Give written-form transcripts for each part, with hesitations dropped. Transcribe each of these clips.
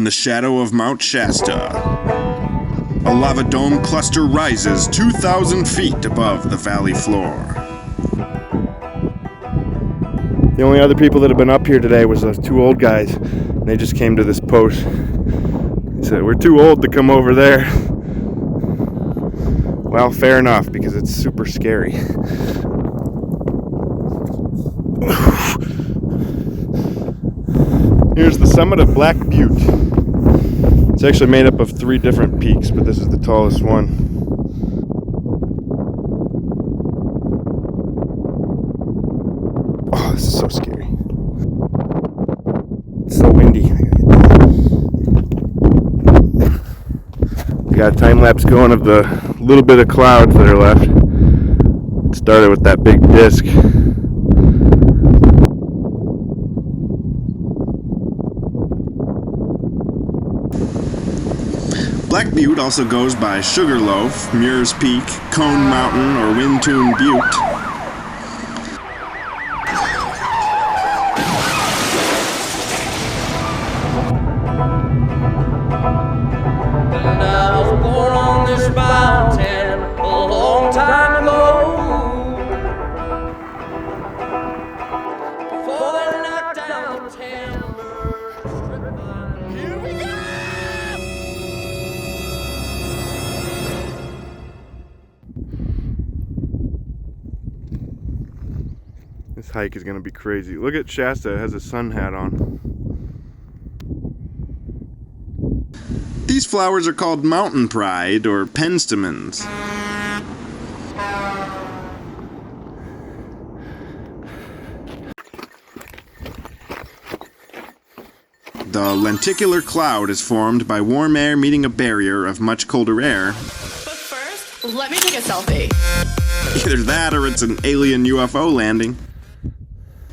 In the shadow of Mount Shasta, a lava dome cluster rises 2,000 feet above the valley floor. The only other people that have been up here today was those two old guys. They just came to this post. They said, we're too old to come over there. Well, fair enough, because it's super scary. Here's the summit of Black Butte. It's actually made up of 3 different peaks, but this is the tallest one. Oh, this is so scary. It's so windy. We got a time lapse going of the little bit of clouds that are left. It started with that big disc. Black Butte also goes by Sugarloaf, Muir's Peak, Cone Mountain, or Windtoon Butte. And I was born on this mountain a long time ago. Before they knocked down the timber. Here we go! This hike is going to be crazy. Look at Shasta, it has a sun hat on. These flowers are called mountain pride or penstemons. The lenticular cloud is formed by warm air meeting a barrier of much colder air. But first, let me take a selfie. Either that or it's an alien UFO landing.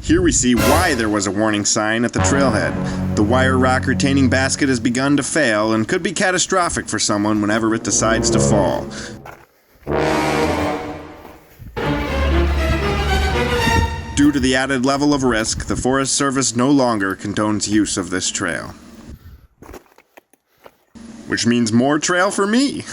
Here we see why there was a warning sign at the trailhead. The wire rock retaining basket has begun to fail and could be catastrophic for someone whenever it decides to fall. Due to the added level of risk, the Forest Service no longer condones use of this trail. Which means more trail for me.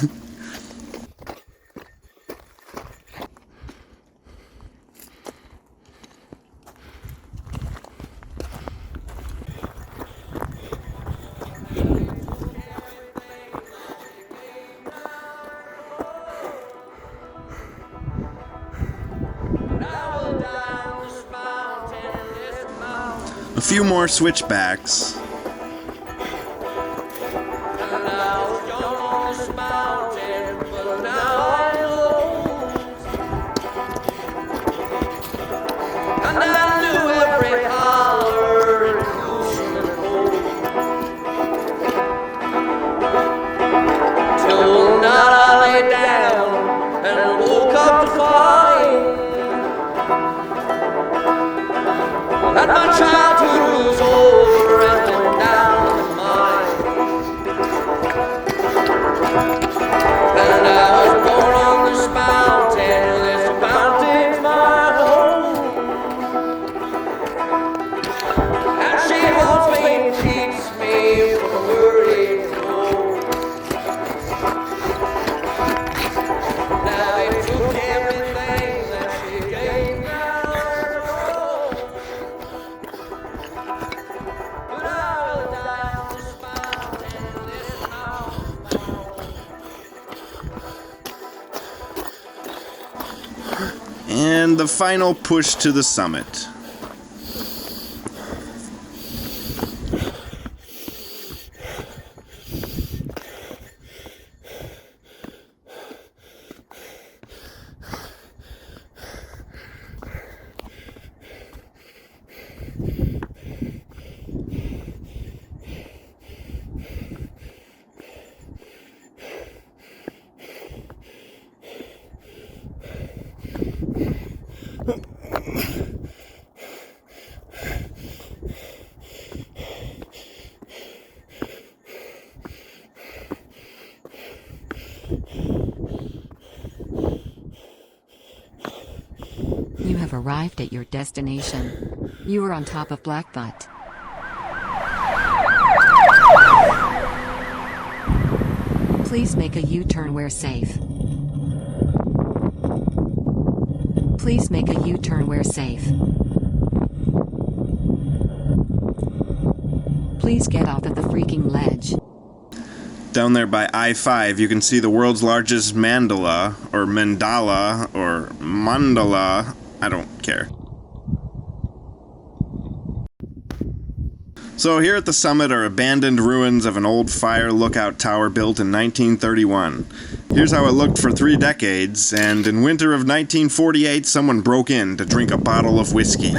A few more switchbacks. And my childhood was over and went down the mine. And I was born on this mountain, this mountain's my home. And she holds me and keeps me from worrying home. Now they took everything that she gave me. And the final push to the summit. You have arrived at your destination. You are on top of Black Butte. Please make a U-turn where safe. Please make a U-turn where safe. Please get off at the freaking ledge. Down there by I-5, you can see the world's largest mandala, or mandala, or mandala. I don't care. So here at the summit are abandoned ruins of an old fire lookout tower built in 1931. Here's how it looked for 3 decades, and in winter of 1948, someone broke in to drink a bottle of whiskey.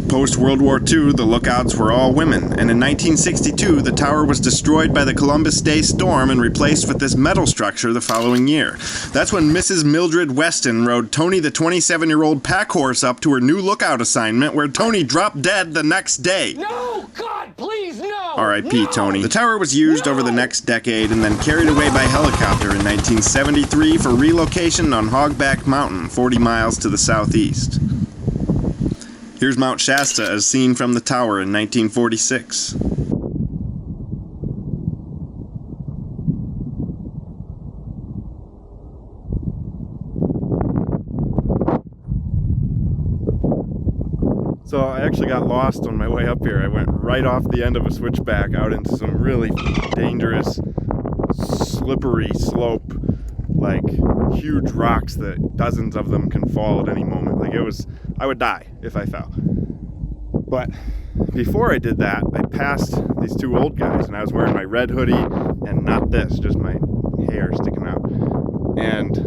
Post-World War II, the lookouts were all women, and in 1962, the tower was destroyed by the Columbus Day storm and replaced with this metal structure the following year. That's when Mrs. Mildred Weston rode Tony the 27-year-old pack horse up to her new lookout assignment, where Tony dropped dead the next day. No! God, please, no! R.I.P. Tony. The tower was used over the next decade and then carried away by helicopter in 1973 for relocation on Hogback Mountain, 40 miles to the southeast. Here's Mount Shasta as seen from the tower in 1946. So I actually got lost on my way up here. I went right off the end of a switchback out into some really dangerous, slippery slope, like huge rocks that dozens of them can fall at any moment. Like I would die if I fell. But before I did that, I passed these 2 old guys, and I was wearing my red hoodie and not this, just my hair sticking out. And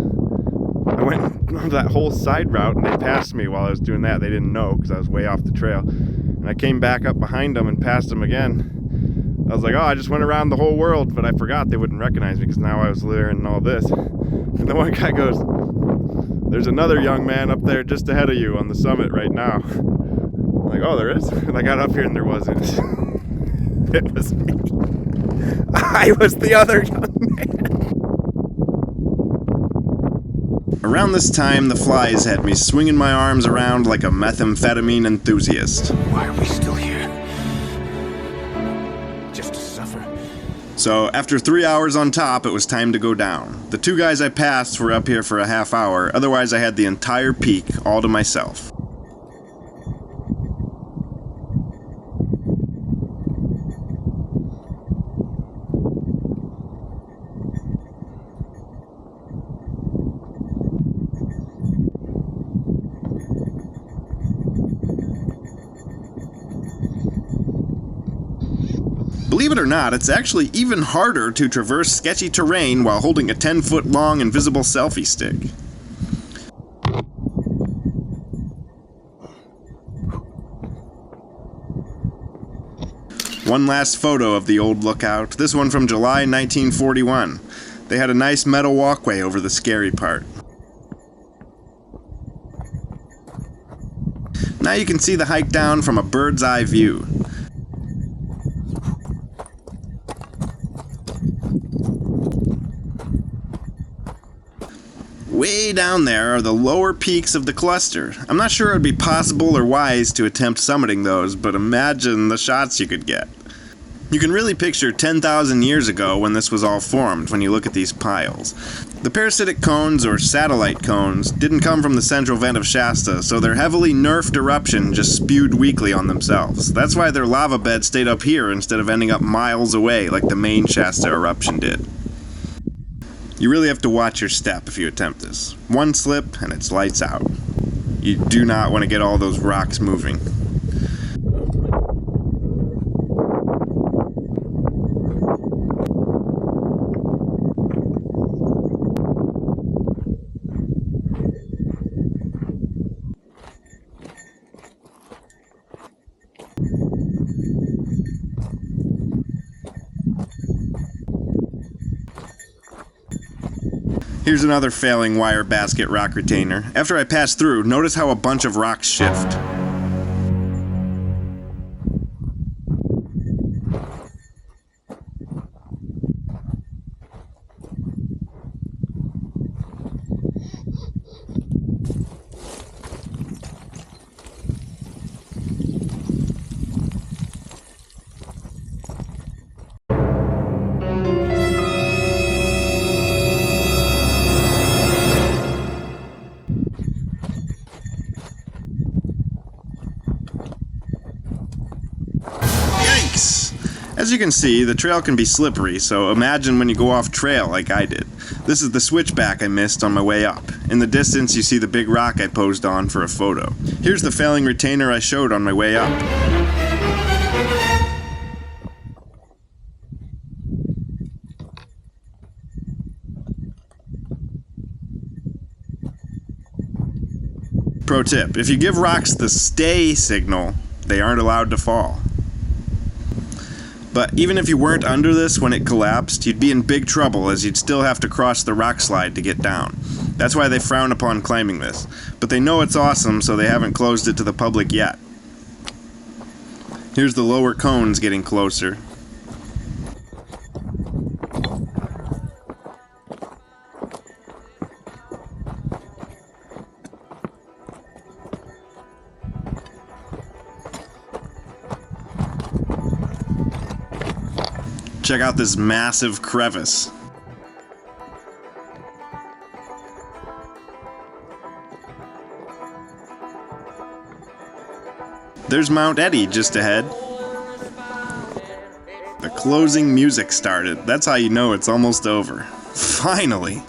I went on that whole side route, and they passed me while I was doing that. They didn't know because I was way off the trail. And I came back up behind them and passed them again. I was like, oh, I just went around the whole world, but I forgot they wouldn't recognize me because now I was wearing all this. And the one guy goes, there's another young man up there just ahead of you on the summit right now. I'm like, oh, there is? And I got up here and there wasn't. It was me. I was the other young man. Around this time, the flies had me swinging my arms around like a methamphetamine enthusiast. Why are we still here? Just to suffer. So, after 3 hours on top, it was time to go down. The 2 guys I passed were up here for a half hour, otherwise I had the entire peak all to myself. Believe it or not, it's actually even harder to traverse sketchy terrain while holding a 10-foot long invisible selfie stick. One last photo of the old lookout, this one from July 1941. They had a nice metal walkway over the scary part. Now you can see the hike down from a bird's eye view. Way down there are the lower peaks of the cluster. I'm not sure it would be possible or wise to attempt summiting those, but imagine the shots you could get. You can really picture 10,000 years ago when this was all formed when you look at these piles. The parasitic cones, or satellite cones, didn't come from the central vent of Shasta, so their heavily nerfed eruption just spewed weakly on themselves. That's why their lava bed stayed up here instead of ending up miles away like the main Shasta eruption did. You really have to watch your step if you attempt this. One slip and it's lights out. You do not want to get all those rocks moving. Here's another failing wire basket rock retainer. After I pass through, notice how a bunch of rocks shift. As you can see, the trail can be slippery, so imagine when you go off trail like I did. This is the switchback I missed on my way up. In the distance, you see the big rock I posed on for a photo. Here's the failing retainer I showed on my way up. Pro tip, if you give rocks the stay signal, they aren't allowed to fall. But even if you weren't under this when it collapsed, you'd be in big trouble as you'd still have to cross the rock slide to get down. That's why they frown upon climbing this. But they know it's awesome, so they haven't closed it to the public yet. Here's the lower cones getting closer. Check out this massive crevice. There's Mount Eddy just ahead. The closing music started. That's how you know it's almost over. Finally!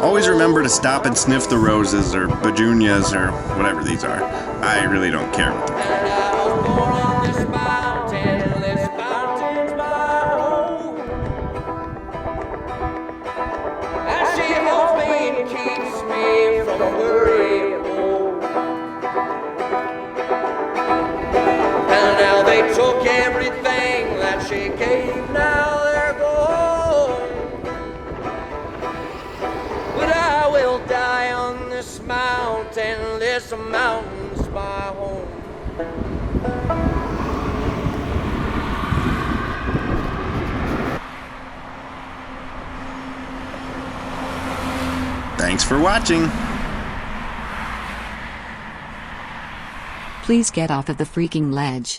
Always remember to stop and sniff the roses or petunias or whatever these are. I really don't care what they're called. And I was born on this mountain, this mountain's my home. And she holds me and keeps me from worrying home. And now they took everything that she gave, now they're gone. But I will die on this mountain's my home. Thanks for watching! Please get off of the freaking ledge.